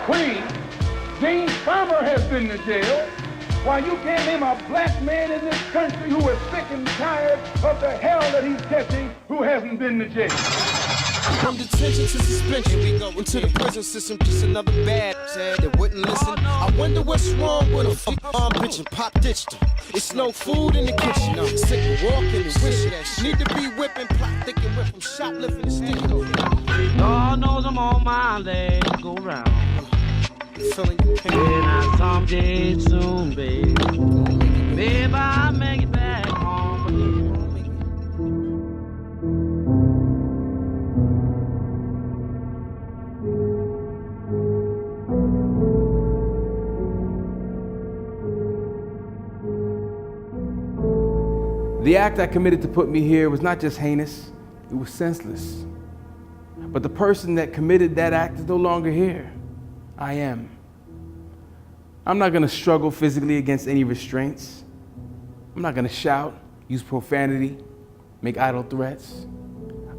Queen. James Farmer has been to jail. Why, you can't name a black man in this country who is sick and tired of the hell that he's catching who hasn't been to jail. From detention to suspension, we go into the prison system, just another bad that wouldn't listen. I wonder what's wrong with a bitch and pop ditched her. It's no food in the kitchen, I'm sick of walking and wishing. Need to be whipping, plot thick and whip from shoplifting and sticking. God knows I'm on my legs go round. Feeling your pain. And I someday soon, baby. Baby, I'll make it back home again. The act I committed to put me here was not just heinous, it was senseless. But the person that committed that act is no longer here. I am. I'm not gonna struggle physically against any restraints. I'm not gonna shout, use profanity, make idle threats.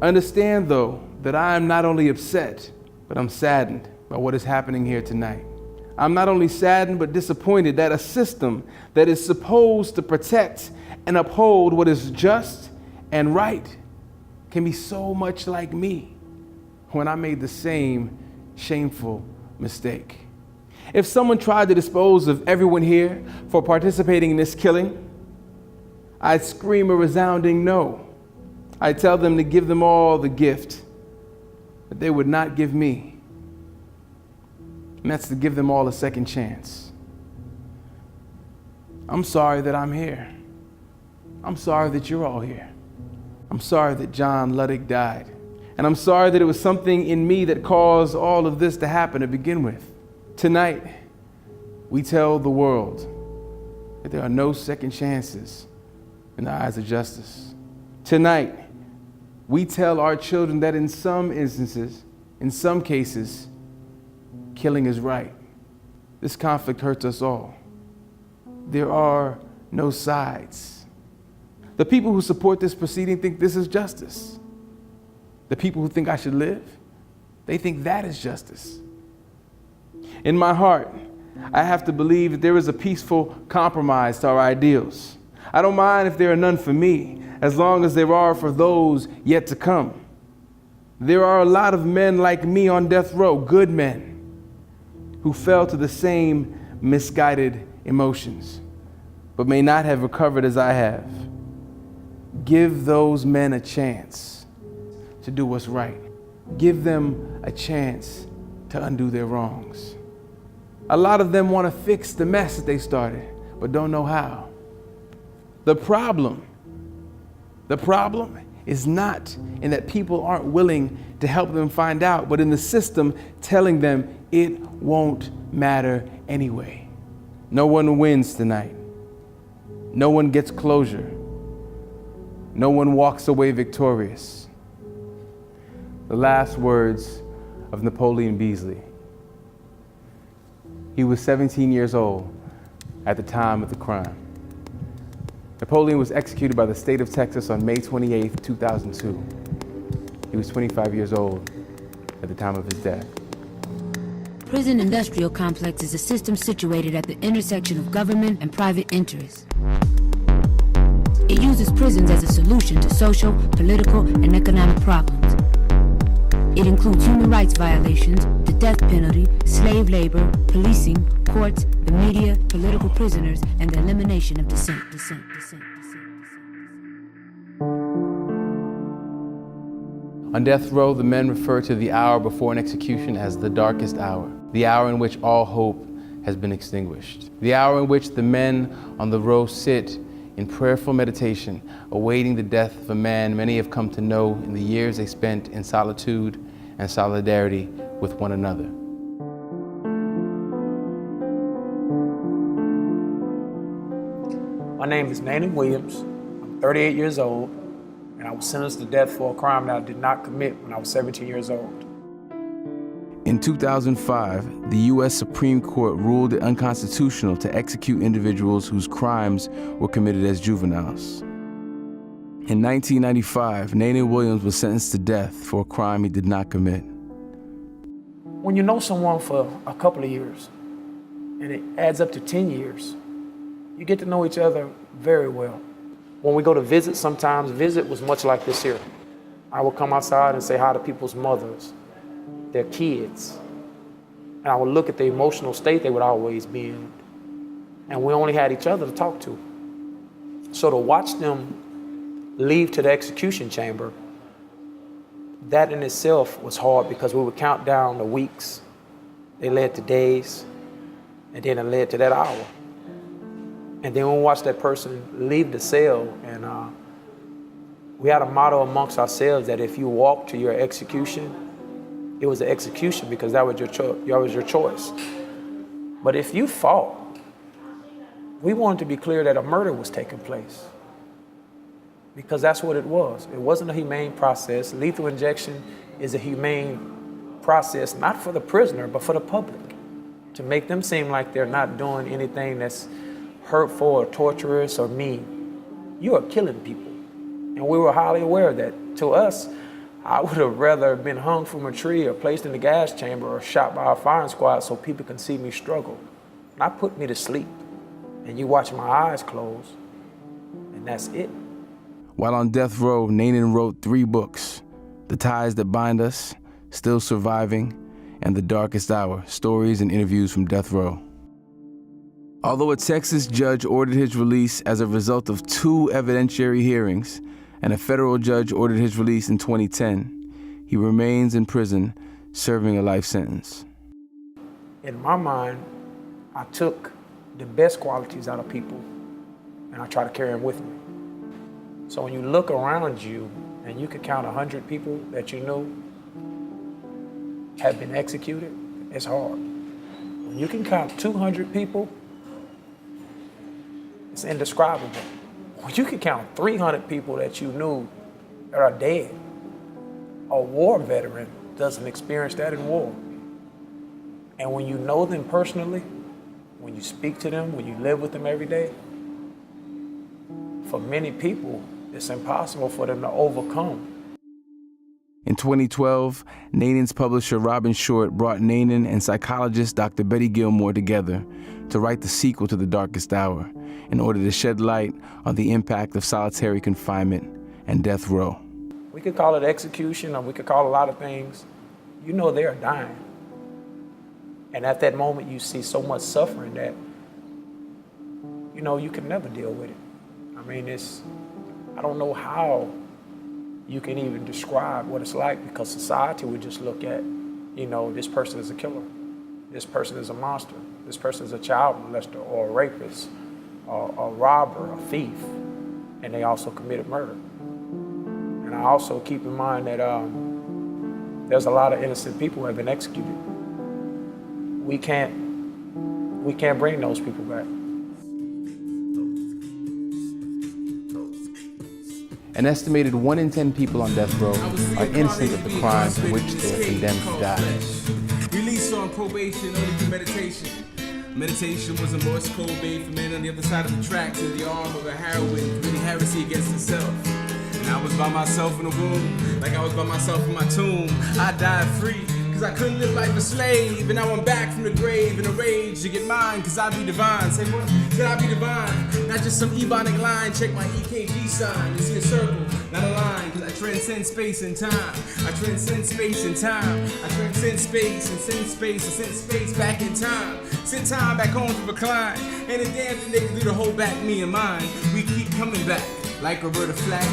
Understand though, that I am not only upset, but I'm saddened by what is happening here tonight. I'm not only saddened, but disappointed that a system that is supposed to protect and uphold what is just and right can be so much like me when I made the same shameful mistake. If someone tried to dispose of everyone here for participating in this killing, I'd scream a resounding no. I'd tell them to give them all the gift that they would not give me. And that's to give them all a second chance. I'm sorry that I'm here. I'm sorry that you're all here. I'm sorry that John Ludwig died. And I'm sorry that it was something in me that caused all of this to happen to begin with. Tonight, we tell the world that there are no second chances in the eyes of justice. Tonight, we tell our children that in some instances, in some cases, killing is right. This conflict hurts us all. There are no sides. The people who support this proceeding think this is justice. The people who think I should live, they think that is justice. In my heart, I have to believe that there is a peaceful compromise to our ideals. I don't mind if there are none for me, as long as there are for those yet to come. There are a lot of men like me on death row, good men, who fell to the same misguided emotions, but may not have recovered as I have. Give those men a chance to do what's right. Give them a chance to undo their wrongs. A lot of them want to fix the mess that they started, but don't know how. The problem is not in that people aren't willing to help them find out, but in the system telling them it won't matter anyway. No one wins tonight. No one gets closure. No one walks away victorious. The last words of Napoleon Beasley. He was 17 years old at the time of the crime. Napoleon was executed by the state of Texas on May 28, 2002. He was 25 years old at the time of his death. Prison industrial complex is a system situated at the intersection of government and private interests. It uses prisons as a solution to social, political, and economic problems. It includes human rights violations, the death penalty, slave labor, policing, courts, the media, political prisoners, and the elimination of dissent. On death row, the men refer to the hour before an execution as the darkest hour, the hour in which all hope has been extinguished, the hour in which the men on the row sit in prayerful meditation, awaiting the death of a man many have come to know in the years they spent in solitude and solidarity with one another. My name is Nana Williams. I'm 38 years old, and I was sentenced to death for a crime that I did not commit when I was 17 years old. In 2005, the U.S. Supreme Court ruled it unconstitutional to execute individuals whose crimes were committed as juveniles. In 1995, Nana Williams was sentenced to death for a crime he did not commit. When you know someone for a couple of years, and it adds up to 10 years, you get to know each other very well. When we go to visit sometimes, visit was much like this here. I would come outside and say hi to people's mothers, their kids. And I would look at the emotional state they would always be in. And we only had each other to talk to. So to watch them leave to the execution chamber, that in itself was hard because we would count down the weeks. They led to days, and then it led to that hour. And then we watched that person leave the cell, and we had a motto amongst ourselves that if you walk to your execution, it was an execution because that was your choice. But if you fought, we wanted to be clear that a murder was taking place, because that's what it was. It wasn't a humane process. Lethal injection is a humane process, not for the prisoner, but for the public, to make them seem like they're not doing anything that's hurtful or torturous or mean. You are killing people. And we were highly aware of that. To us, I would have rather been hung from a tree or placed in the gas chamber or shot by a firing squad so people can see me struggle. Not put me to sleep. And you watch my eyes close, and that's it. While on death row, Nanan wrote 3 books: The Ties That Bind Us, Still Surviving, and The Darkest Hour, Stories and Interviews from Death Row. Although a Texas judge ordered his release as a result of 2 evidentiary hearings, and a federal judge ordered his release in 2010, he remains in prison serving a life sentence. In my mind, I took the best qualities out of people and I try to carry them with me. So when you look around you and you can count 100 people that you know have been executed, it's hard. When you can count 200 people, it's indescribable. When you can count 300 people that you knew that are dead, a war veteran doesn't experience that in war. And when you know them personally, when you speak to them, when you live with them every day, for many people, it's impossible for them to overcome. In 2012, Nanan's publisher Robin Short brought Nanan and psychologist Dr. Betty Gilmore together to write the sequel to The Darkest Hour in order to shed light on the impact of solitary confinement and death row. We could call it execution, or we could call it a lot of things. You know they are dying. And at that moment, you see so much suffering that, you can never deal with it. I mean, I don't know how you can even describe what it's like, because society would just look at, this person is a killer. This person is a monster. This person is a child molester or a rapist or a robber, a thief. And they also committed murder. And I also keep in mind that there's a lot of innocent people who have been executed. We can't bring those people back. An estimated 1 in 10 people on death row are innocent of the crime for which they are condemned to die. Released on probation only through meditation. Meditation was a Morse code made for men on the other side of the tracks in the arm of a heroine committing heresy against himself. And I was by myself in the womb, like I was by myself in my tomb. I died free, cause I couldn't live life a slave. And now I'm back from the grave in a rage to get mine, cause I be divine. Say what? Said I be divine, not just some ebonic line. Check my EKG sign, you see a circle, not a line. Cause I transcend space and time. I transcend space and time. I transcend space and send space. I send space back in time. Send time back home to recline. And the damn thing they can do to hold back me and mine. We keep coming back like Roberta Flack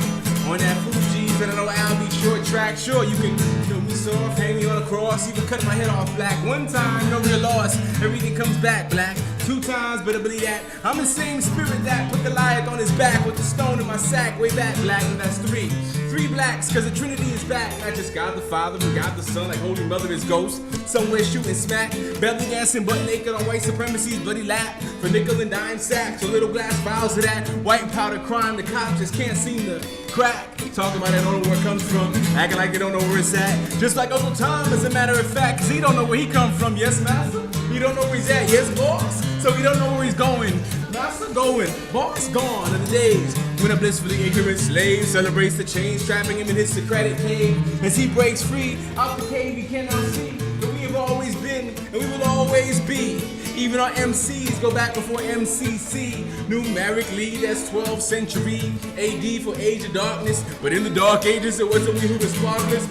on that Fuji's. And I know I'll be short track. Sure, you can kill me soft, hang me on a cross, even cut my head off black. One time, no real loss, everything comes back black. 2 times, better believe that I'm the same spirit that put Goliath on his back with the stone in my sack way back black. And that's 3 blacks, cause the Trinity is back. Not just God the Father, but God the Son, like Holy Mother is ghost. Somewhere shooting smack, belly dancing, butt naked on white supremacy's bloody lap. For nickel and dime sacks, or little glass vials of that white powder crime the cops just can't seem to crack. Talking about they don't know where it comes from, acting like they don't know where it's at. Just like Uncle Tom, as a matter of fact, cause he don't know where he come from. Yes, master? He don't know where he's at. Yes, boss? So he don't know where he's going. Master going, boss gone are the days when a blissfully ignorant slave celebrates the chains trapping him in his Socratic cave. As he breaks free out the cave he cannot see, but we have always and we will always be. Even our MCs go back before MCC. Numerically, that's 12th century AD for Age of Darkness. But in the Dark Ages, it wasn't we who was spotless.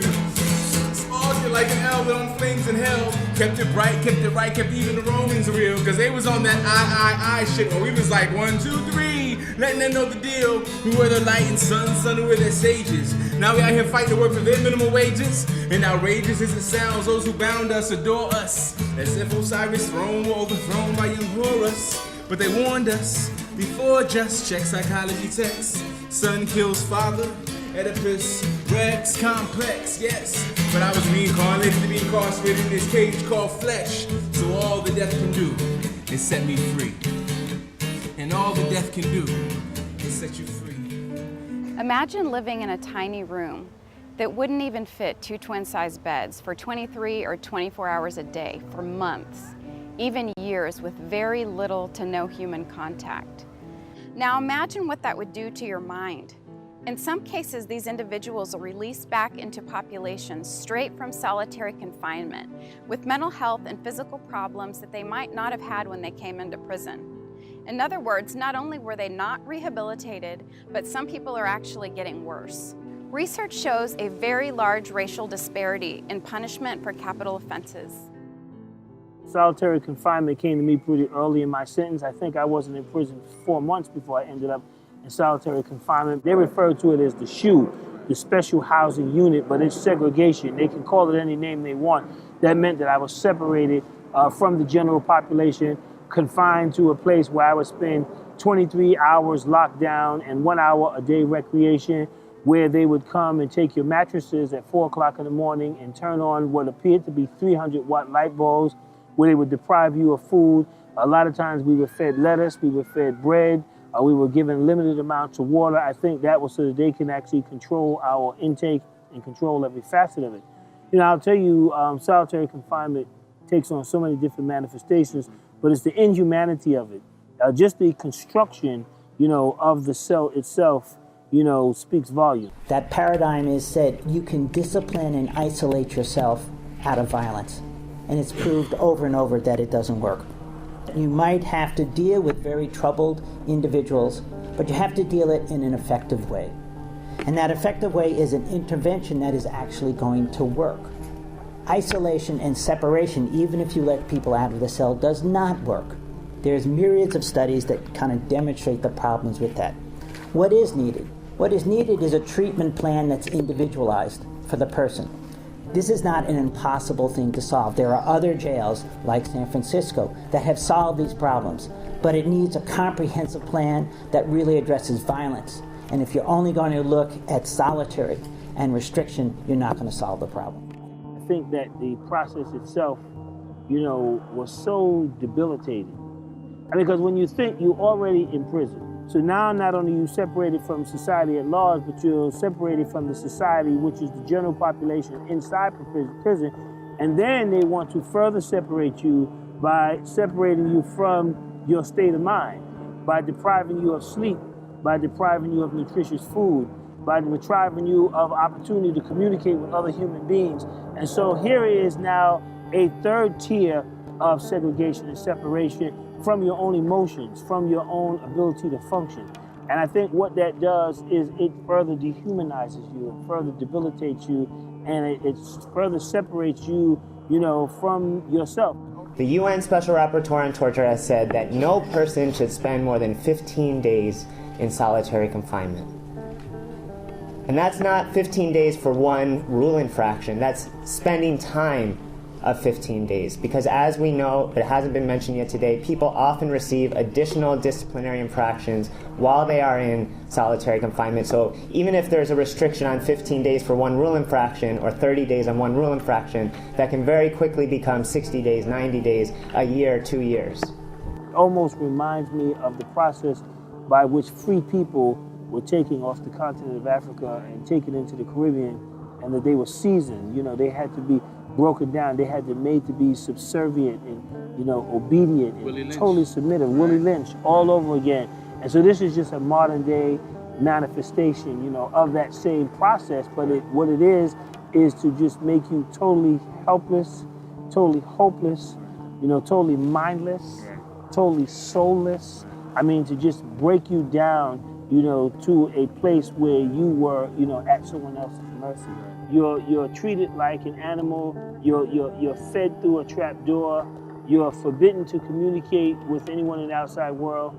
Sparked like an elven on flames in hell. Kept it bright, kept it right, kept even the Romans real. Cause they was on that I shit. Where we was like 1, 2, 3, letting them know the deal. We were the light and sun who were their sages. Now we out here fighting to work for their minimum wages. And outrageous as it sounds, those who bound us adore us. As if Osiris' throne were overthrown by young Horus. But they warned us before just check psychology texts. Son kills father, Oedipus Rex complex, yes. But I was reincarnated to be incarcerated in this cage called flesh. So all the death can do is set me free. And all the death can do is set you free. Imagine living in a tiny room that wouldn't even fit 2 twin-sized beds for 23 or 24 hours a day for months, even years, with very little to no human contact. Now imagine what that would do to your mind. In some cases, these individuals are released back into population straight from solitary confinement with mental health and physical problems that they might not have had when they came into prison. In other words, not only were they not rehabilitated, but some people are actually getting worse. Research shows a very large racial disparity in punishment for capital offenses. Solitary confinement came to me pretty early in my sentence. I think I wasn't in prison for 4 months before I ended up in solitary confinement. They refer to it as the SHU, the Special Housing Unit, but it's segregation. They can call it any name they want. That meant that I was separated from the general population, confined to a place where I would spend 23 hours locked down and 1 hour a day recreation, where they would come and take your mattresses at 4 o'clock in the morning and turn on what appeared to be 300-watt light bulbs, where they would deprive you of food. A lot of times we were fed lettuce, we were fed bread, we were given limited amounts of water. I think that was so that they can actually control our intake and control every facet of it. You know, I'll tell you, solitary confinement takes on so many different manifestations, but it's the inhumanity of it. Just the construction, you know, of the cell itself, you know, speaks volume. That paradigm is that you can discipline and isolate yourself out of violence. And it's proved over and over that it doesn't work. You might have to deal with very troubled individuals, but you have to deal it in an effective way. And that effective way is an intervention that is actually going to work. Isolation and separation, even if you let people out of the cell, does not work. There's myriads of studies that kind of demonstrate the problems with that. What is needed? What is needed is a treatment plan that's individualized for the person. This is not an impossible thing to solve. There are other jails, like San Francisco, that have solved these problems, but it needs a comprehensive plan that really addresses violence. And if you're only going to look at solitary and restriction, you're not going to solve the problem. I think that the process itself, you know, was so debilitating. I mean, because when you think you're already in prison, so now not only are you separated from society at large, but you're separated from the society, which is the general population inside prison. And then they want to further separate you by separating you from your state of mind, by depriving you of sleep, by depriving you of nutritious food, by depriving you of opportunity to communicate with other human beings. And so here is now a third tier of segregation and separation from your own emotions, from your own ability to function. And I think what that does is it further dehumanizes you, it further debilitates you, and it further separates you, you know, from yourself. The UN Special Rapporteur on Torture has said that no person should spend more than 15 days in solitary confinement. And that's not 15 days for one rule infraction, that's spending time of 15 days. Because as we know, it hasn't been mentioned yet today, people often receive additional disciplinary infractions while they are in solitary confinement. So even if there's a restriction on 15 days for one rule infraction or 30 days on one rule infraction, that can very quickly become 60 days, 90 days, a year, 2 years. It almost reminds me of the process by which free people were taken off the continent of Africa and taken into the Caribbean, and that they were seasoned. You know, they had to be broken down. They had to be made to be subservient and, you know, obedient and totally submissive. Willie Lynch all over again. And so this is just a modern day manifestation, you know, of that same process. But what it is to just make you totally helpless, totally hopeless, totally mindless, totally soulless. I mean, to just break you down, to a place where you were, at someone else's mercy. You're treated like an animal. You're fed through a trap door. You're forbidden to communicate with anyone in the outside world.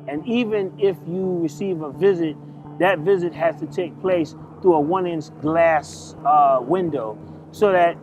And even if you receive a visit, that visit has to take place through a 1-inch glass window, so that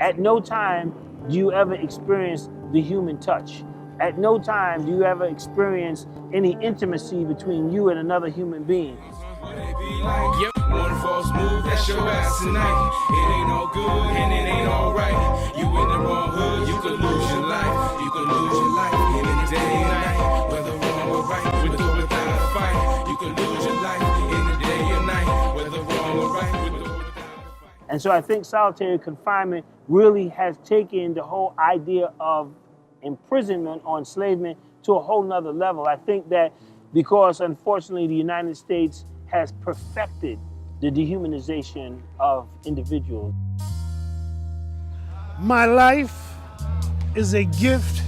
at no time do you ever experience the human touch. At no time do you ever experience any intimacy between you and another human being. One false move, that's your ass tonight. It ain't all good and it ain't all right. You in the wrong hood, you could lose your life. You could lose your life in the day and night. Whether wrong or right, with or without a fight. You could lose your life in the day and night. Whether wrong or right, with or without a fight. And so I think solitary confinement really has taken the whole idea of imprisonment or enslavement to a whole nother level. I think that because unfortunately the United States has perfected the dehumanization of individuals. My life is a gift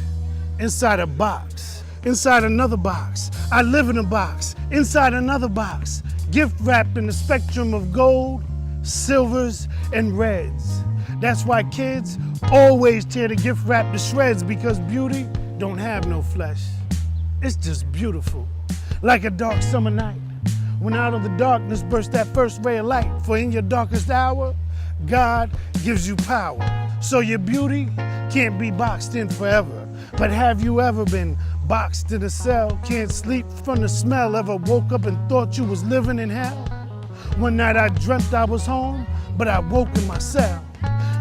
inside a box, inside another box. I live in a box, inside another box, gift wrapped in the spectrum of gold, silvers, and reds. That's why kids always tear the gift wrap to shreds, because beauty don't have no flesh. It's just beautiful, like a dark summer night, when out of the darkness bursts that first ray of light. For in your darkest hour, God gives you power. So your beauty can't be boxed in forever. But have you ever been boxed in a cell? Can't sleep from the smell? Ever woke up and thought you was living in hell? One night I dreamt I was home, but I woke in my cell.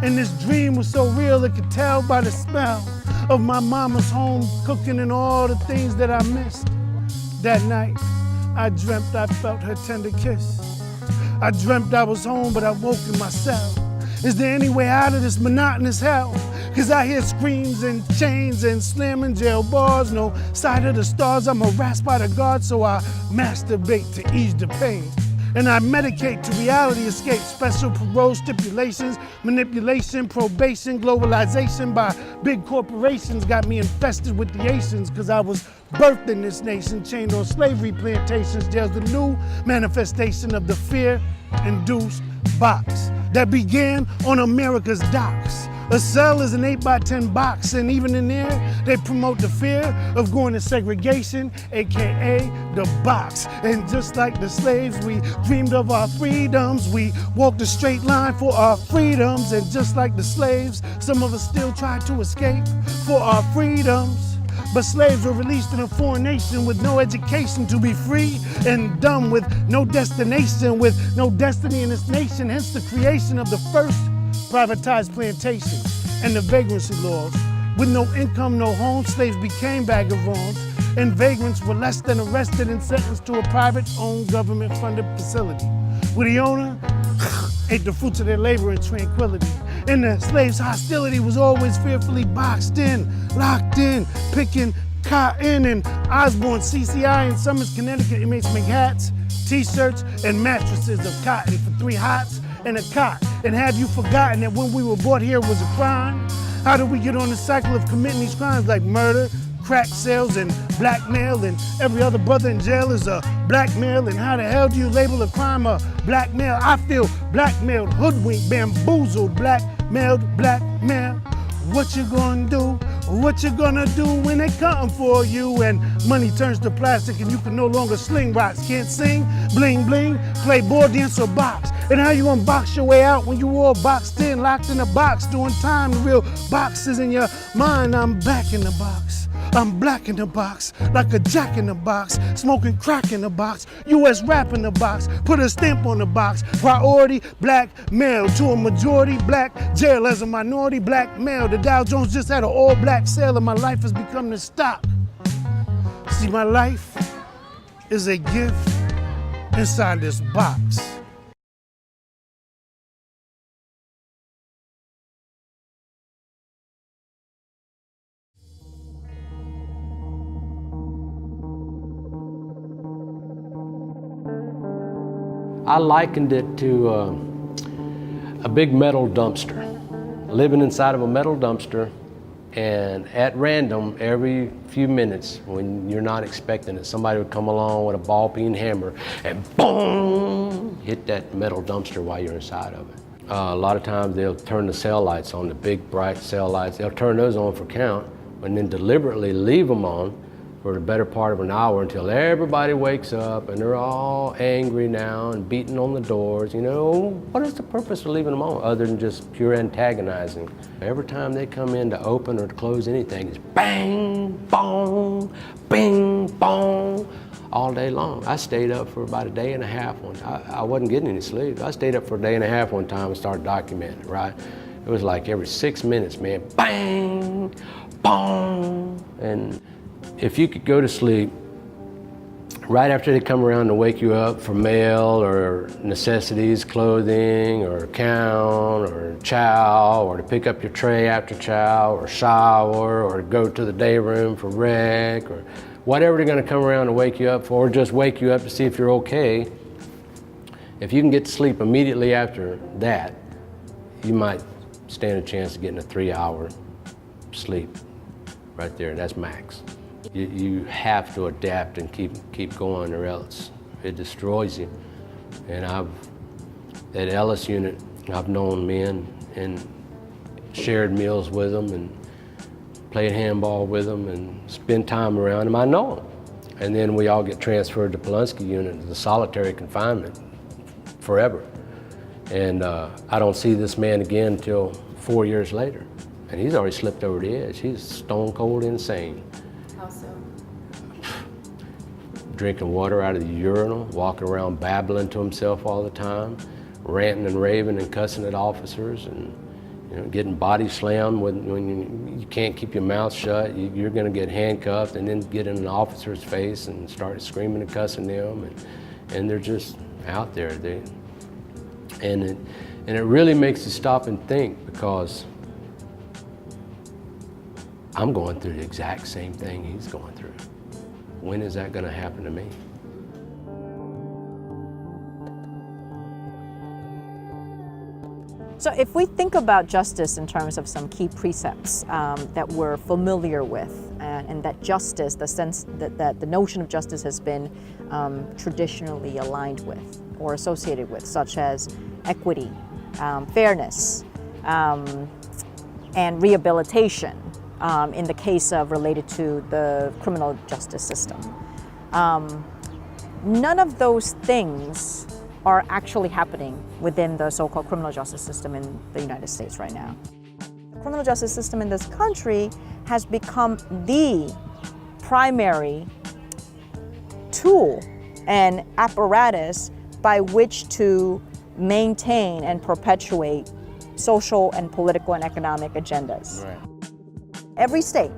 And this dream was so real, it could tell by the smell of my mama's home cooking and all the things that I missed. That night, I dreamt I felt her tender kiss. I dreamt I was home, but I woke in my cell. Is there any way out of this monotonous hell? Cause I hear screams and chains and slamming jail bars. No sight of the stars, I'm harassed by the guards, so I masturbate to ease the pain. And I medicate to reality escape, special parole stipulations, manipulation, probation, globalization by big corporations got me infested with the Asians, cause I was birthed in this nation, chained on slavery plantations. There's the new manifestation of the fear-induced box that began on America's docks. A cell is an 8x10 box, and even in there, they promote the fear of going to segregation, AKA the box. And just like the slaves, we dreamed of our freedoms. We walked a straight line for our freedoms. And just like the slaves, some of us still try to escape for our freedoms. But slaves were released in a foreign nation with no education to be free and dumb, with no destination, with no destiny in this nation. Hence the creation of the first privatized plantation and the vagrancy laws. With no income, no home, slaves became vagabonds, and vagrants were less than arrested and sentenced to a private-owned, government-funded facility, where the owner ate the fruits of their labor in tranquility. And the slaves' hostility was always fearfully boxed in, locked in, picking cotton. And Osborne, CCI, and Summers, Connecticut inmates make hats, t-shirts, and mattresses of cotton for 3 hots and a cot. And have you forgotten that when we were brought here was a crime? How did we get on the cycle of committing these crimes like murder, crack sales, and blackmail, and every other brother in jail is a blackmail? And how the hell do you label a crime a blackmail? I feel blackmailed, hoodwinked, bamboozled, blackmailed, blackmail. What you gonna do? What you gonna do when they come for you? And money turns to plastic and you can no longer sling rocks. Can't sing, bling bling, play board, dance, or box. And how you gonna box your way out when you all boxed in, locked in a box, doing time? The real box is in your mind. I'm back in the box. I'm black in the box, like a jack in the box, smoking crack in the box, US rap in the box, put a stamp on the box, priority black male to a majority black jail as a minority black male. The Dow Jones just had an all black sale and my life has become the stock. See, my life is a gift inside this box. I likened it to a big metal dumpster. Living inside of a metal dumpster, And at random, every few minutes, when you're not expecting it, somebody would come along with a ball-peen hammer and boom, hit that metal dumpster while you're inside of it. A lot of times they'll turn the cell lights on, the big bright cell lights. They'll turn those on for count, and then deliberately leave them on for the better part of an hour until everybody wakes up and they're all angry now and beating on the doors. You know, what is the purpose of leaving them on other than just pure antagonizing? Every time they come in to open or to close anything, it's bang, bong, bing, bong, all day long. I stayed up for about a day and a half one time. I wasn't getting any sleep. I stayed up for a day and a half one time and started documenting it, right? It was like every 6 minutes, man, bang, bong, and if you could go to sleep right after they come around to wake you up for mail or necessities, clothing or count or chow, or to pick up your tray after chow or shower or go to the day room for rec or whatever they're gonna come around to wake you up for, or just wake you up to see if you're okay, if you can get to sleep immediately after that, you might stand a chance of getting a 3-hour sleep right there. That's max. You have to adapt and keep going, or else it destroys you. And at Ellis Unit, I've known men and shared meals with them and played handball with them and spent time around them. I know them. And then we all get transferred to Polunsky Unit, to the solitary confinement forever. And I don't see this man again until 4 years later. And he's already slipped over the edge. He's stone cold insane. How so? Drinking water out of the urinal, walking around babbling to himself all the time, ranting and raving and cussing at officers, and getting body slammed when you can't keep your mouth shut. You're going to get handcuffed and then get in an officer's face and start screaming and cussing them, and they're just out there. And it really makes you stop and think, because I'm going through the exact same thing he's going through. When is that going to happen to me? So if we think about justice in terms of some key precepts that we're familiar with, and that justice, the sense that the notion of justice has been traditionally aligned with or associated with, such as equity, fairness, and rehabilitation, in the case of related to the criminal justice system. None of those things are actually happening within the so-called criminal justice system in the United States right now. The criminal justice system in this country has become the primary tool and apparatus by which to maintain and perpetuate social and political and economic agendas. Right. Every state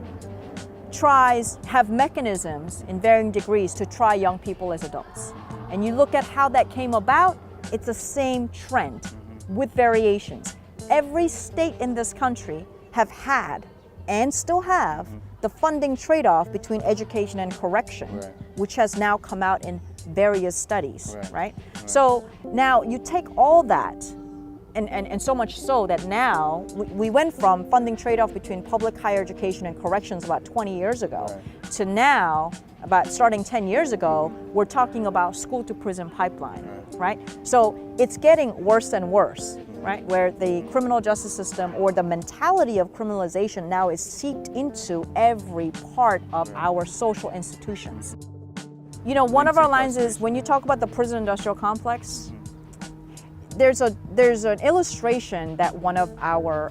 have mechanisms in varying degrees to try young people as adults. And you look at how that came about, it's the same trend with variations. Every state in this country have had and still have the funding trade-off between education and correction, Right. which has now come out in various studies, right? So now you take all that, and so much so that now we went from funding trade-off between public higher education and corrections about 20 years ago to now, about starting 10 years ago, we're talking about school to prison pipeline, right? So it's getting worse and worse, right? Where the criminal justice system or the mentality of criminalization now is seeped into every part of our social institutions. You know, one of our lines is, when you talk about the prison industrial complex, there's an illustration that one of our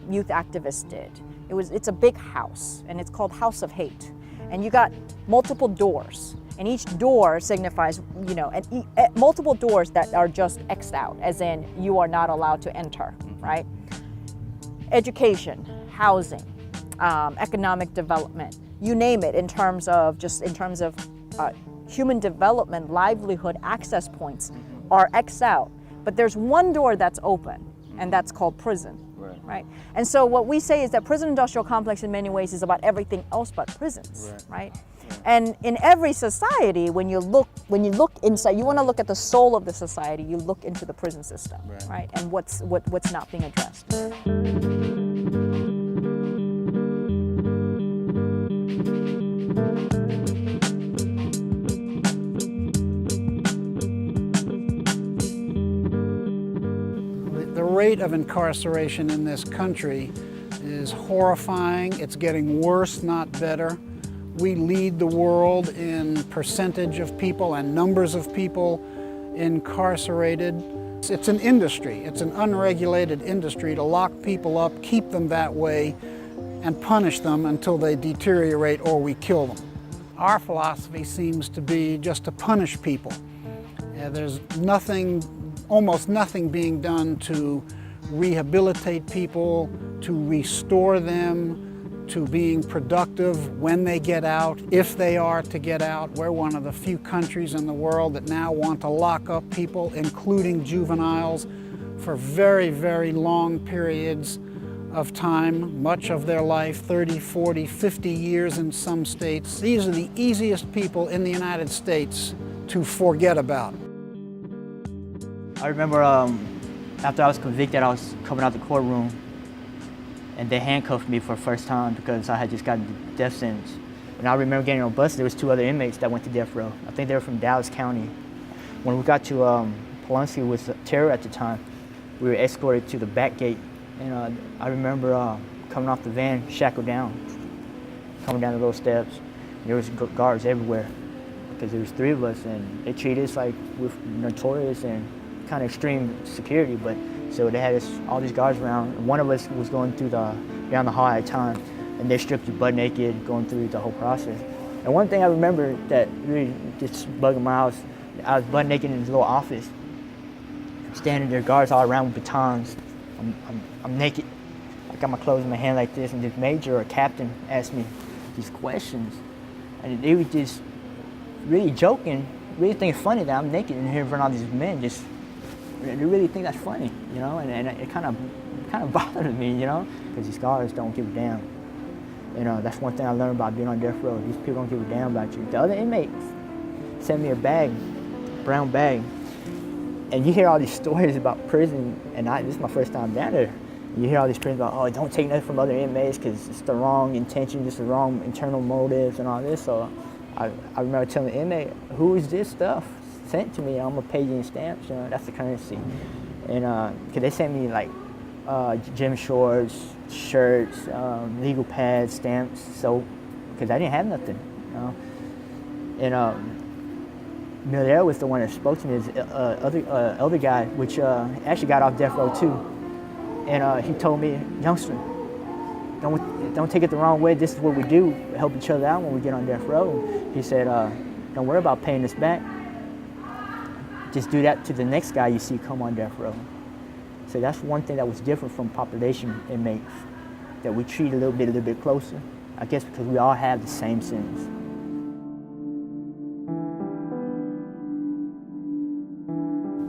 youth activists did. It's a big house, and it's called House of Hate. And you got multiple doors, and each door signifies, multiple doors that are just X'd out, as in you are not allowed to enter, right? Education, housing, economic development, you name it, in terms of human development, livelihood, access points are X'd out. But there's one door that's open, and that's called prison, right? And so what we say is that prison industrial complex in many ways is about everything else but prisons, right? And in every society, when you look inside, you want to look at the soul of the society, you look into the prison system, right? And what's not being addressed. rate of incarceration in this country is horrifying. It's getting worse, not better. We lead the world in percentage of people and numbers of people incarcerated. It's an industry. It's an unregulated industry to lock people up, keep them that way, and punish them until they deteriorate or we kill them. Our philosophy seems to be just to punish people. There's nothing, almost nothing being done to rehabilitate people, to restore them to being productive when they get out, if they are to get out. We're one of the few countries in the world that now want to lock up people, including juveniles, for very, very long periods of time, much of their life, 30, 40, 50 years in some states. These are the easiest people in the United States to forget about. I remember after I was convicted, I was coming out the courtroom and they handcuffed me for the first time because I had just gotten the death sentence. And I remember getting on a bus, there was 2 other inmates that went to death row. I think they were from Dallas County. When we got to Pulaski, was terror at the time, we were escorted to the back gate. And I remember coming off the van, shackled down, coming down the little steps. There was guards everywhere because there was 3 of us, and they treated us like we're notorious and kind of extreme security. But so they had us, all these guards around. And one of us was going through down the hall at a time, and they stripped you butt naked, going through the whole process. And one thing I remember that really just bugging my house, I was butt naked in this little office, standing there, guards all around with batons. I'm naked. I got my clothes in my hand like this, and this major or captain asked me these questions. And they were just really joking, really think it's funny that I'm naked in here in front of all these men. Just, they really think that's funny, you know? And it kind of bothered me, you know? Because these guards don't give a damn. You know, that's one thing I learned about being on death row. These people don't give a damn about you. The other inmates sent me a bag, brown bag. And you hear all these stories about prison, and this is my first time down there. You hear all these stories about, oh, don't take nothing from other inmates because it's the wrong intention, just the wrong internal motives and all this. So I remember telling the inmate, who is this stuff sent to me? I'm gonna pay you in stamps, you know, that's the currency. And cause they sent me like gym shorts, shirts, legal pads, stamps, soap, cause I didn't have nothing, you know. And Miller was the one that spoke to me, this other guy, which actually got off death row too. And he told me, youngster, don't take it the wrong way. This is what we do, help each other out when we get on death row. He said, don't worry about paying us back. Just do that to the next guy you see come on death row. So that's one thing that was different from population inmates, that we treat a little bit closer. I guess because we all have the same sentence.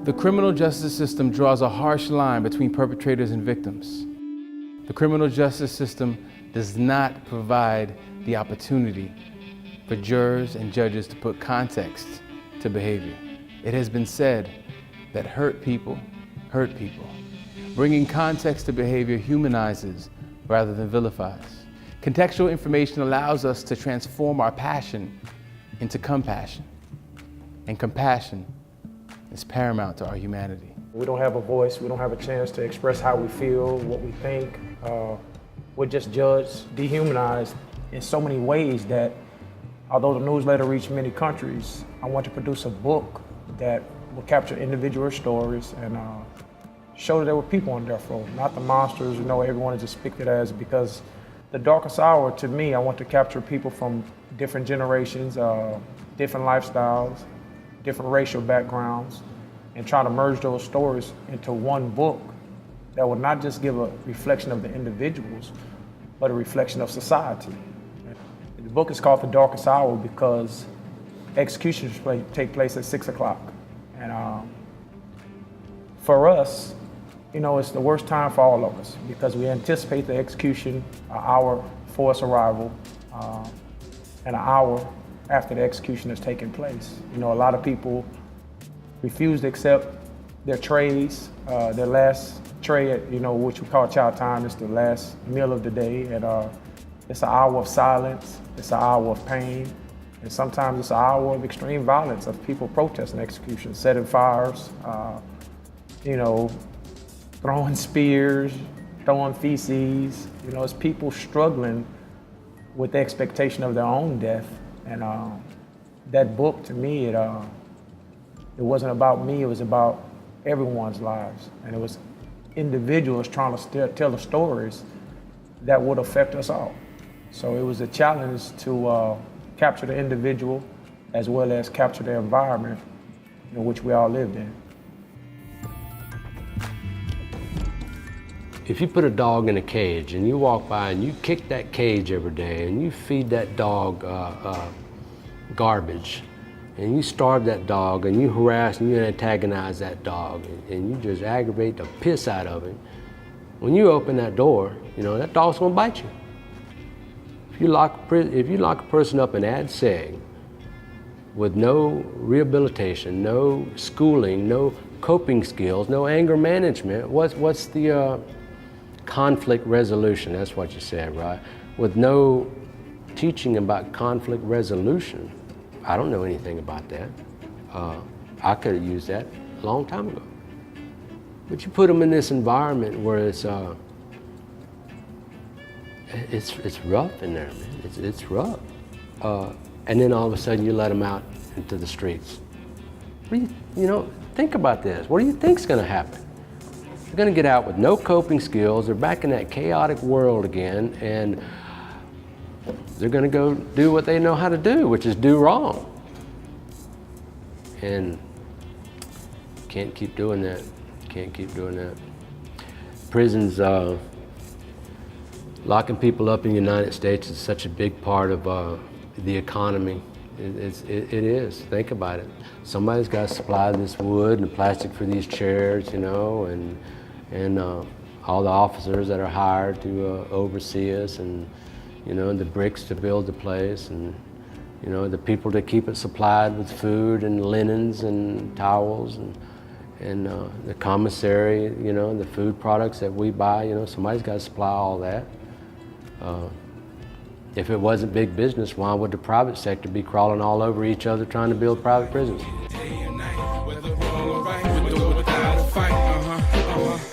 The criminal justice system draws a harsh line between perpetrators and victims. The criminal justice system does not provide the opportunity for jurors and judges to put context to behavior. It has been said that hurt people hurt people. Bringing context to behavior humanizes rather than vilifies. Contextual information allows us to transform our passion into compassion, and compassion is paramount to our humanity. We don't have a voice, we don't have a chance to express how we feel, what we think. We're just judged, dehumanized in so many ways that although the newsletter reached many countries, I want to produce a book that will capture individual stories and show that there were people on death row, not the monsters, you know, everyone is just depicted as, because the darkest hour, to me, I want to capture people from different generations, different lifestyles, different racial backgrounds, and try to merge those stories into one book that will not just give a reflection of the individuals, but a reflection of society. The book is called The Darkest Hour because executions take place at 6 o'clock. And for us, you know, it's the worst time for all of us because we anticipate the execution an hour before its arrival and an hour after the execution has taken place. You know, a lot of people refuse to accept their trays, their last tray, you know, which we call child time. It's the last meal of the day, and it's an hour of silence, it's an hour of pain, and sometimes it's an hour of extreme violence of people protesting execution, setting fires, you know, throwing spears, throwing feces. You know, it's people struggling with the expectation of their own death. And that book, to me, it wasn't about me, it was about everyone's lives. And it was individuals trying to tell the stories that would affect us all. So it was a challenge to capture the individual as well as capture the environment in which we all lived in. If you put a dog in a cage and you walk by and you kick that cage every day and you feed that dog garbage and you starve that dog and you harass and you antagonize that dog and you just aggravate the piss out of it, when you open that door, you know, that dog's gonna bite you. If you lock a person up in Ad Seg with no rehabilitation, no schooling, no coping skills, no anger management, what's the conflict resolution? That's what you said, right? With no teaching about conflict resolution, I don't know anything about that. I could have used that a long time ago. But you put them in this environment where it's rough in there, man. It's rough. And then all of a sudden you let them out into the streets. You know, think about this. What do you think's gonna happen? They're gonna get out with no coping skills. They're back in that chaotic world again, and they're gonna go do what they know how to do, which is do wrong. And can't keep doing that. Can't keep doing that. Prisons, locking people up in the United States is such a big part of the economy. It is. Think about it. Somebody's got to supply this wood and plastic for these chairs, you know, and all the officers that are hired to oversee us, and you know, the bricks to build the place, and you know, the people to keep it supplied with food and linens and towels, and the commissary, you know, the food products that we buy. You know, somebody's got to supply all that. If it wasn't big business, why would the private sector be crawling all over each other trying to build private prisons?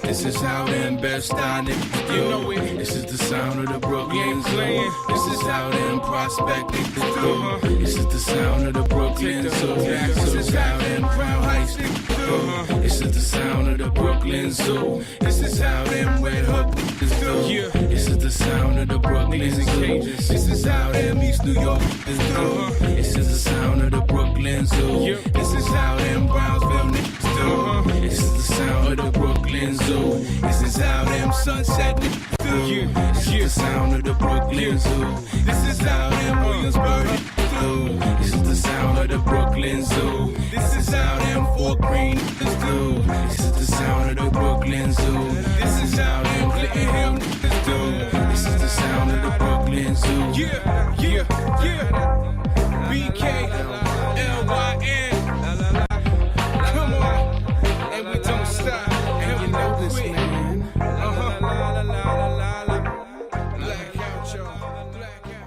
This is how them best I niggas do. This is the sound of the Brooklyn Zoo. This is how them prospect niggas do. This is the sound of the Brooklyn Zoo. This is how them Crown Heights niggas do. This is the sound of the Brooklyn Zoo. This is how them Red Hook niggas do. This is the sound of the Brooklyn Zoo. This is how them East New York niggas do. This is the sound of the Brooklyn Zoo. This is how them Brownsville niggas do. This is the sound of the Brooklyn Zoo. This is how them Sunset niggas do. This is the sound of the Brooklyn Zoo. This is how them Williamsburg niggas do. This is the sound of the Brooklyn Zoo. This is how them Fort Greene niggas do. This is the sound of the Brooklyn Zoo. This is how them Clinton Hill niggas do. This is the sound of the Brooklyn Zoo. Yeah, yeah, yeah. BK-LYN. Come on, and we don't stop. And you know this, man. Blackout, y'all. Blackout.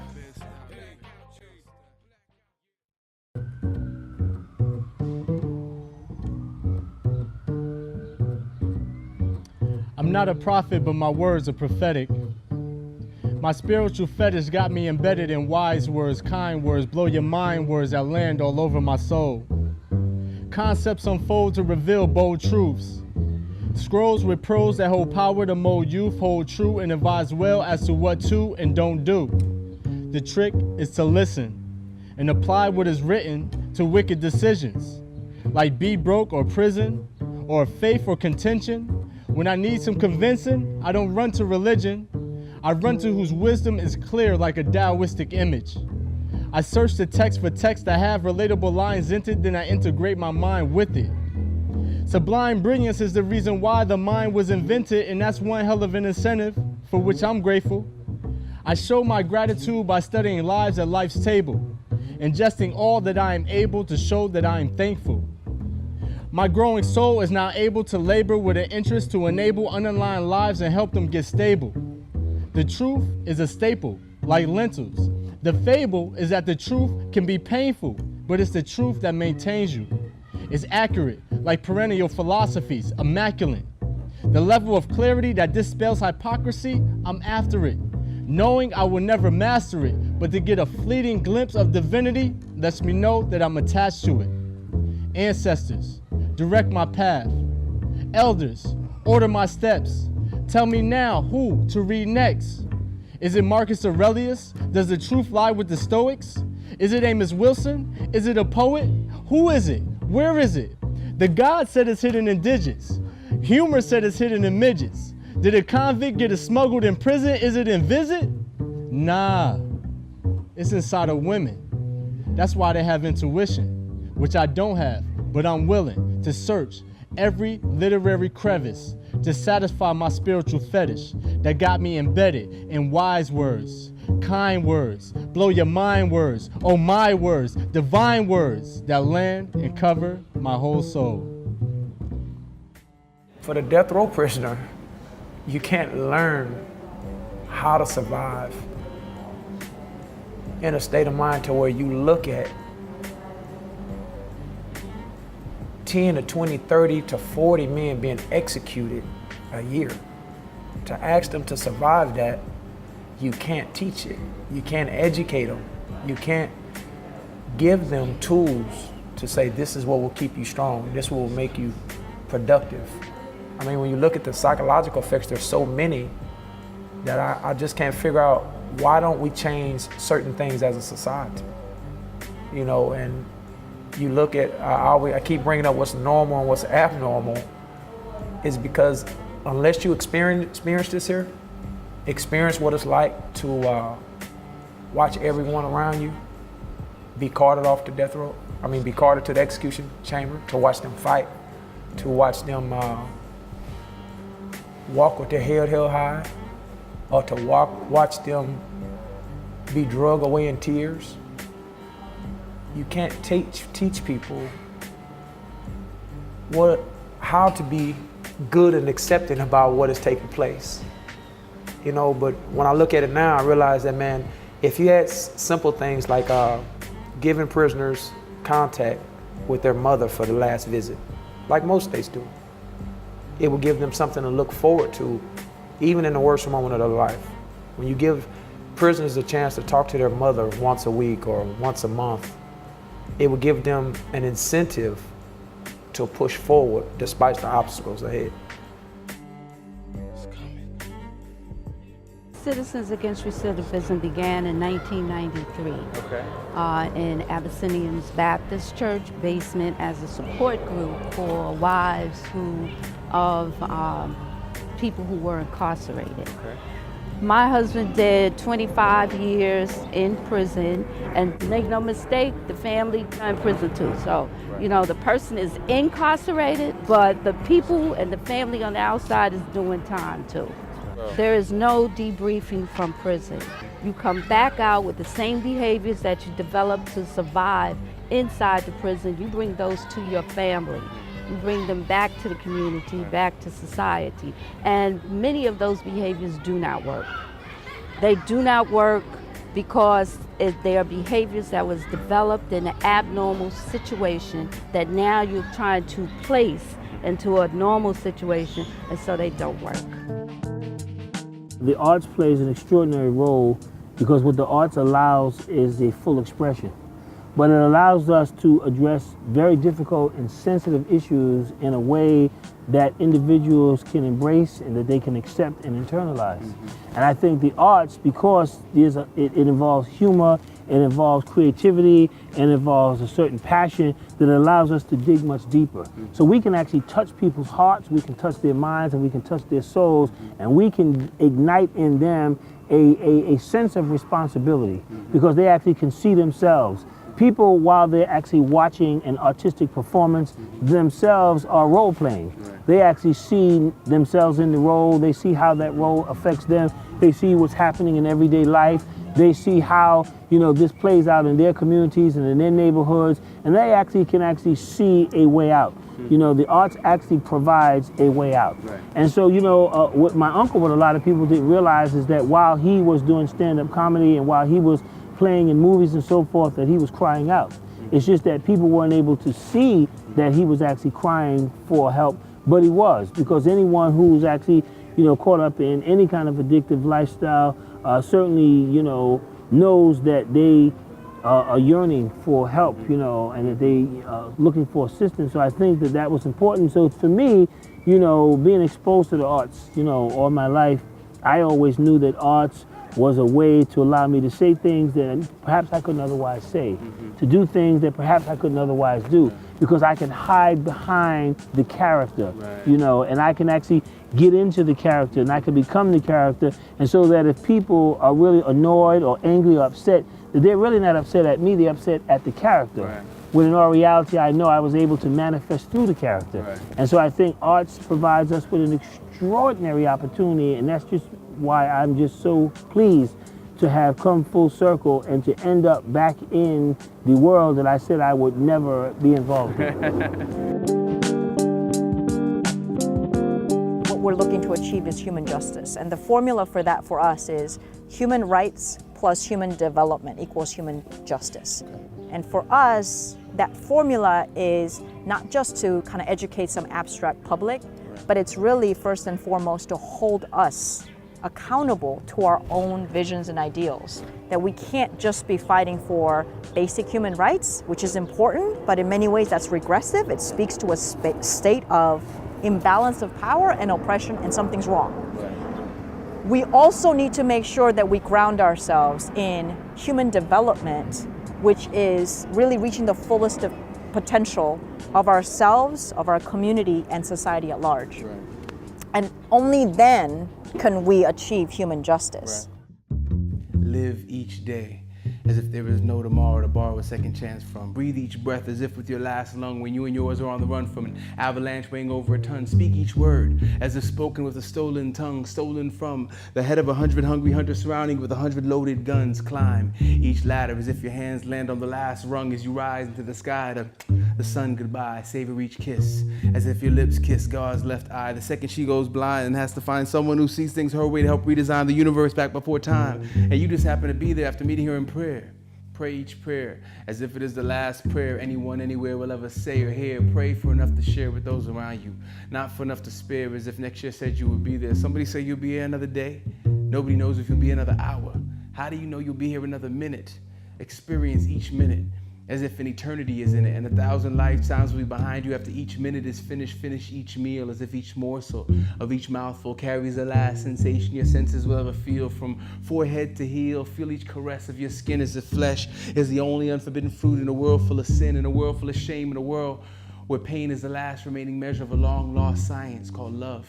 I'm not a prophet, but my words are prophetic. My spiritual fetish got me embedded in wise words, kind words, blow your mind words that land all over my soul. Concepts unfold to reveal bold truths. Scrolls with prose that hold power to mold youth, hold true and advise well as to what to and don't do. The trick is to listen and apply what is written to wicked decisions, like be broke or prison, or faith or contention. When I need some convincing, I don't run to religion. I run to whose wisdom is clear like a Taoistic image. I search the text for texts that have relatable lines in it, then I integrate my mind with it. Sublime brilliance is the reason why the mind was invented, and that's one hell of an incentive, for which I'm grateful. I show my gratitude by studying lives at life's table, ingesting all that I am able to show that I am thankful. My growing soul is now able to labor with an interest to enable unaligned lives and help them get stable. The truth is a staple, like lentils. The fable is that the truth can be painful, but it's the truth that maintains you. It's accurate, like perennial philosophies, immaculate. The level of clarity that dispels hypocrisy, I'm after it. Knowing I will never master it, but to get a fleeting glimpse of divinity lets me know that I'm attached to it. Ancestors, direct my path. Elders, order my steps. Tell me now who to read next. Is it Marcus Aurelius? Does the truth lie with the Stoics? Is it Amos Wilson? Is it a poet? Who is it? Where is it? The God said it's hidden in digits. Humor said it's hidden in midgets. Did a convict get it smuggled in prison? Is it in visit? Nah, it's inside of women. That's why they have intuition, which I don't have, but I'm willing to search every literary crevice to satisfy my spiritual fetish that got me embedded in wise words, kind words, blow your mind words, oh my words, divine words that land and cover my whole soul. For the death row prisoner, you can't learn how to survive in a state of mind to where you look at 10 to 20, 30 to 40 men being executed a year. To ask them to survive that, you can't teach it. You can't educate them. You can't give them tools to say, this is what will keep you strong. This will make you productive. I mean, when you look at the psychological effects, there's so many that I just can't figure out, why don't we change certain things as a society? You know, and you look at, I keep bringing up what's normal and what's abnormal, is because unless you experience this here, experience what it's like to watch everyone around you be carted off to death row, be carted to the execution chamber, to watch them fight, to watch them walk with their head held high, or to watch them be dragged away in tears. You can't teach people how to be good and accepting about what is taking place. You know, but when I look at it now, I realize that, man, if you had simple things like giving prisoners contact with their mother for the last visit, like most states do, it will give them something to look forward to, even in the worst moment of their life. When you give prisoners a chance to talk to their mother once a week or once a month, it will give them an incentive to push forward despite the obstacles ahead. Citizens Against Recidivism began in 1993 in Abyssinians Baptist Church basement as a support group for wives of people who were incarcerated. My husband did 25 years in prison, and make no mistake, the family in prison too. So, you know, the person is incarcerated, but the people and the family on the outside is doing time too. There is no debriefing from prison. You come back out with the same behaviors that you developed to survive inside the prison. You bring those to your family. You bring them back to the community, back to society. And many of those behaviors do not work. They do not work because they are behaviors that was developed in an abnormal situation that now you're trying to place into a normal situation, and so they don't work. The arts plays an extraordinary role because what the arts allows is a full expression. But it allows us to address very difficult and sensitive issues in a way that individuals can embrace and that they can accept and internalize. And I think the arts, because it involves humor, it involves creativity, and it involves a certain passion that allows us to dig much deeper. So we can actually touch people's hearts, we can touch their minds, and we can touch their souls, and we can ignite in them a sense of responsibility because they actually can see themselves. People, while they're actually watching an artistic performance, themselves are role-playing. They actually see themselves in the role, they see how that role affects them, they see what's happening in everyday life, they see how, you know, this plays out in their communities and in their neighborhoods, and they actually can see a way out. You know, the arts actually provides a way out. And so, you know, what my uncle, what a lot of people didn't realize is that while he was doing stand-up comedy and while he was playing in movies and so forth, that he was crying out. It's just that people weren't able to see that he was actually crying for help but he was, because anyone who's actually, caught up in any kind of addictive lifestyle certainly, knows that they are yearning for help, and that they looking for assistance. So I think that was important. So for me, being exposed to the arts, all my life, I always knew that arts was a way to allow me to say things that perhaps I couldn't otherwise say, to do things that perhaps I couldn't otherwise do, because I can hide behind the character, and I can actually get into the character, and I can become the character, and so that if people are really annoyed or angry or upset, that they're really not upset at me, they're upset at the character. When in all reality, I know I was able to manifest through the character. And so I think arts provides us with an extraordinary opportunity, and that's just why I'm just so pleased to have come full circle and to end up back in the world that I said I would never be involved in. What we're looking to achieve is human justice, and the formula for that for us is human rights plus human development equals human justice. And for us, that formula is not just to kind of educate some abstract public, but it's really first and foremost to hold us accountable to our own visions and ideals. That we can't just be fighting for basic human rights, which is important, but in many ways that's regressive. It speaks to a state of imbalance of power and oppression, and something's wrong. We also need to make sure that we ground ourselves in human development, which is really reaching the fullest of potential of ourselves, of our community, and society at large. And only then can we achieve human justice. Live each day as if there is no tomorrow to borrow a second chance from. Breathe each breath as if with your last lung when you and yours are on the run from an avalanche weighing over a ton. Speak each word as if spoken with a stolen tongue, stolen from the head of 100 hungry hunters surrounding with 100 loaded guns. Climb each ladder as if your hands land on the last rung as you rise into the sky to the sun goodbye. Savor each kiss as if your lips kiss God's left eye. The second she goes blind and has to find someone who sees things her way to help redesign the universe back before time. And you just happen to be there after meeting her in prayer. Pray each prayer as if it is the last prayer anyone anywhere will ever say or hear. Pray for enough to share with those around you, not for enough to spare as if next year said you would be there. Somebody say you'll be here another day. Nobody knows if you'll be another hour. How do you know you'll be here another minute? Experience each minute as if an eternity is in it, and 1,000 lifetimes will be behind you after each minute is finished. Finish each meal as if each morsel of each mouthful carries the last sensation your senses will ever feel, from forehead to heel. Feel each caress of your skin as if flesh is the only unforbidden fruit in a world full of sin, in a world full of shame, in a world where pain is the last remaining measure of a long-lost science called love.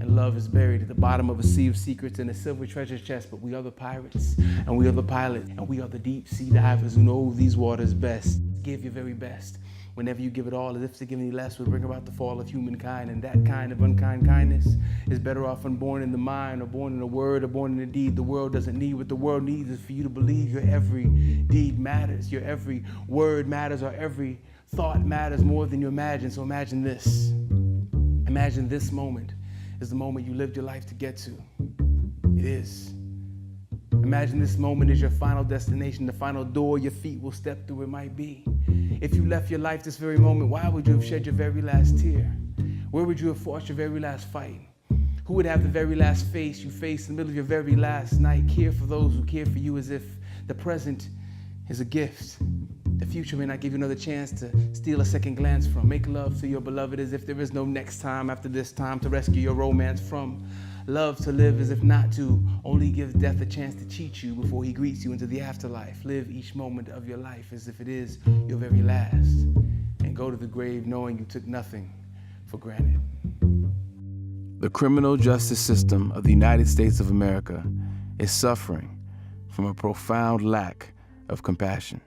And love is buried at the bottom of a sea of secrets in a silver treasure chest. But we are the pirates, and we are the pilot, and we are the deep sea divers who know these waters best. Give your very best. Whenever you give it all, as if to give any less would bring about the fall of humankind. And that kind of unkind kindness is better off unborn in the mind, or born in a word, or born in a deed. The world doesn't need what the world needs is for you to believe your every deed matters, your every word matters, or every thought matters more than you imagine. So imagine this. Imagine this moment is the moment you lived your life to get to. It is. Imagine this moment is your final destination, the final door your feet will step through. It might be. If you left your life this very moment, why would you have shed your very last tear? Where would you have fought your very last fight? Who would have the very last face you faced in the middle of your very last night? Care for those who care for you as if the present is a gift. The future may not give you another chance to steal a second glance from. Make love to your beloved as if there is no next time after this time to rescue your romance from. Love to live as if not to, only give death a chance to cheat you before he greets you into the afterlife. Live each moment of your life as if it is your very last. And go to the grave knowing you took nothing for granted. The criminal justice system of the United States of America is suffering from a profound lack of compassion.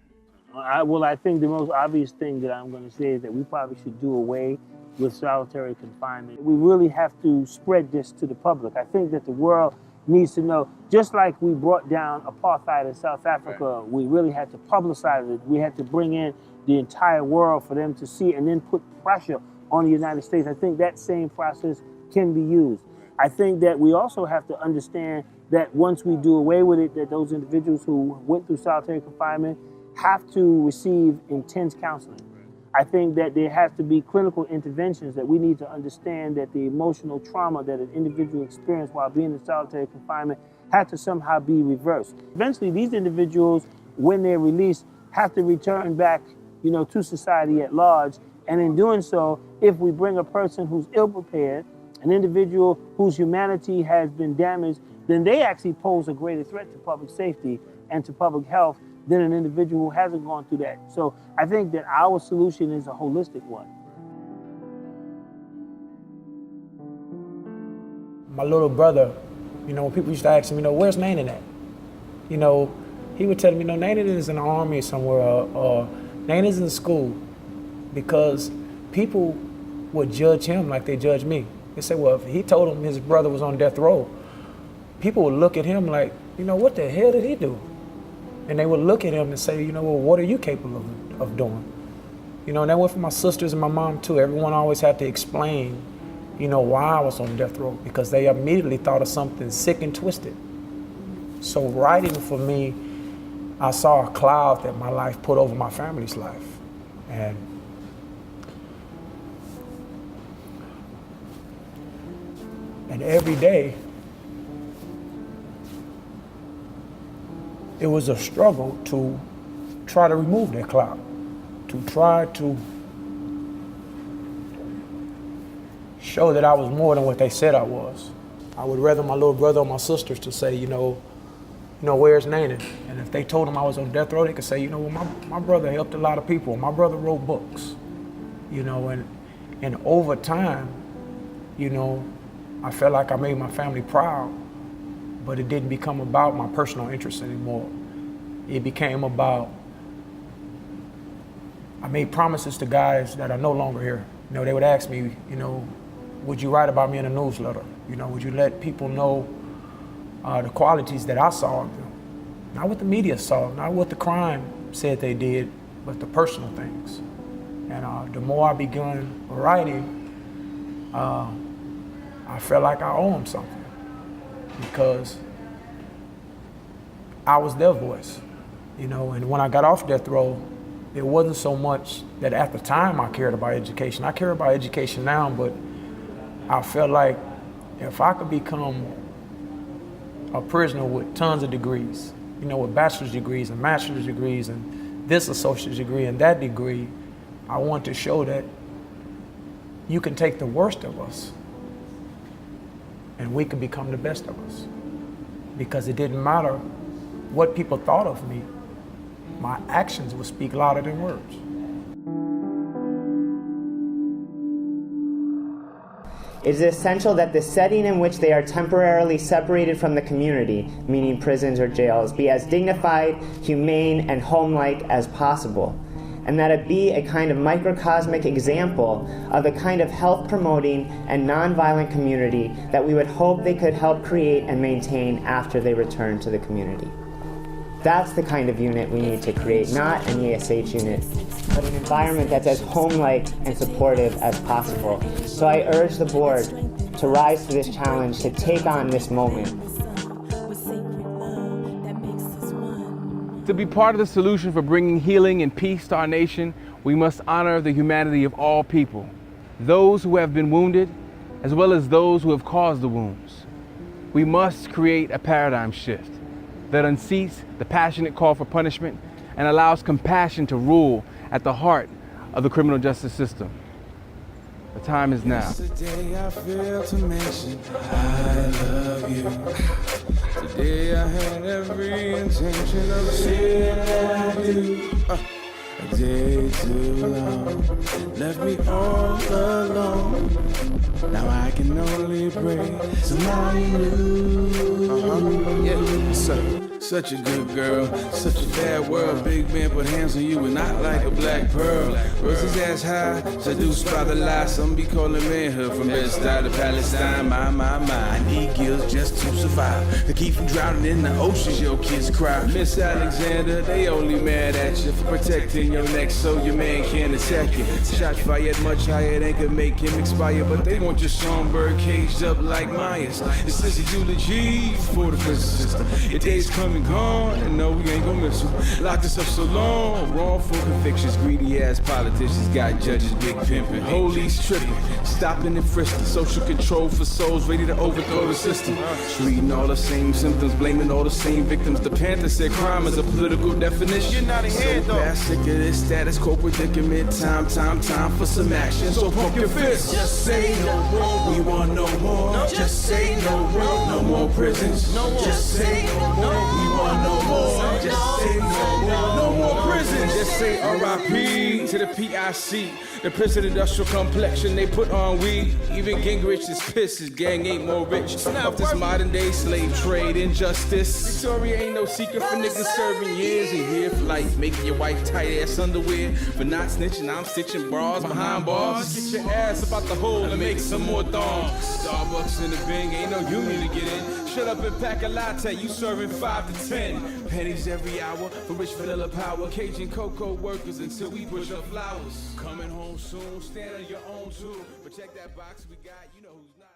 I think the most obvious thing that I'm going to say is that we probably should do away with solitary confinement. We really have to spread this to the public. I think that the world needs to know, just like we brought down apartheid in South Africa, we really had to publicize it. We had to bring in the entire world for them to see and then put pressure on the United States. I think that same process can be used. I think that we also have to understand that once we do away with it, that those individuals who went through solitary confinement have to receive intense counseling. I think that there has to be clinical interventions, that we need to understand that the emotional trauma that an individual experienced while being in solitary confinement has to somehow be reversed. Eventually, these individuals, when they're released, have to return back, to society at large. And in doing so, if we bring a person who's ill-prepared, an individual whose humanity has been damaged, then they actually pose a greater threat to public safety and to public health than an individual who hasn't gone through that. So I think that our solution is a holistic one. My little brother, when people used to ask him, where's Nanan at? He would tell me, Nanan is in the army somewhere, or Nanan's in school, because people would judge him like they judge me. They say, well, if he told him his brother was on death row, people would look at him like, what the hell did he do? And they would look at him and say, well, what are you capable of doing? And that went for my sisters and my mom too. Everyone always had to explain, why I was on death row, because they immediately thought of something sick and twisted. So writing for me, I saw a cloud that my life put over my family's life. And every day, it was a struggle to try to remove that cloud, to try to show that I was more than what they said I was. I would rather my little brother or my sisters to say, where's Nanan? And if they told them I was on death row, they could say, my brother helped a lot of people. My brother wrote books, and over time, I felt like I made my family proud, but it didn't become about my personal interests anymore. It became about, I made promises to guys that are no longer here. They would ask me, would you write about me in a newsletter? Would you let people know the qualities that I saw in them? Not what the media saw, not what the crime said they did, but the personal things. And the more I began writing, I felt like I owe them something, because I was their voice, and when I got off death row, it wasn't so much that at the time I cared about education. I care about education now, but I felt like if I could become a prisoner with tons of degrees, with bachelor's degrees and master's degrees and this associate's degree and that degree, I want to show that you can take the worst of us and we can become the best of us. Because it didn't matter what people thought of me, my actions would speak louder than words. It is essential that the setting in which they are temporarily separated from the community, meaning prisons or jails, be as dignified, humane, and home-like as possible, and that it be a kind of microcosmic example of the kind of health-promoting and nonviolent community that we would hope they could help create and maintain after they return to the community. That's the kind of unit we need to create, not an ESH unit, but an environment that's as home-like and supportive as possible. So I urge the board to rise to this challenge, to take on this moment. To be part of the solution for bringing healing and peace to our nation, we must honor the humanity of all people, those who have been wounded, as well as those who have caused the wounds. We must create a paradigm shift that unseats the passionate call for punishment and allows compassion to rule at the heart of the criminal justice system. The time is now. Today I feel to mention I love you. Today I had every intention of saying that I do. A day too long left me all alone. Now I can only pray somebody new. Yeah, sir. Such a good girl, such a bad world. Big man put hands on you and not like a black pearl. Roses ass high, seduced by the lie. Some be calling manhood from Bed-Stuy to Palestine. My, I need gills just to survive. To keep from drowning in the oceans, your kids cry. Miss Alexander, they only mad at you for protecting your neck so your man can't attack you. Shots fired much higher, they could make him expire. But they want your songbird caged up like Myers. This is a eulogy for the prison system. Your day's coming gone, and no, we ain't gonna no missile. Locked us up so long, wrongful convictions. Greedy ass politicians got judges big pimping. Police tripping, stopping and frisking. Social control for souls ready to overthrow the system. Treating all the same symptoms, blaming all the same victims. The Panther said crime is a political definition. You're not ahead though. Past sick of this status quo predicament. Time for some action. So pump your fists. Just say no more. We want no more. Just say no more. No more prisons. Just say no more. We want no more. Just say no more. No more prisons. Just say R.I.P. to the PIC. The prison industrial complexion they put on weed. Even Gingrich is pissed. His gang ain't more rich. Of this modern day slave trade injustice. Victoria ain't no secret for niggas serving years and here for life. Making your wife tight ass underwear. For not snitching, I'm stitching bras behind bars. Get your ass about the hole and make some more thongs. Starbucks in the Bing, ain't no union to get in. Shut up and pack a latte, you serving 5 to 10. Pennies every hour for rich vanilla power. Cajun cocoa workers until we push up flowers. Coming home soon, stand on your own too. But check that box we got, you know who's not.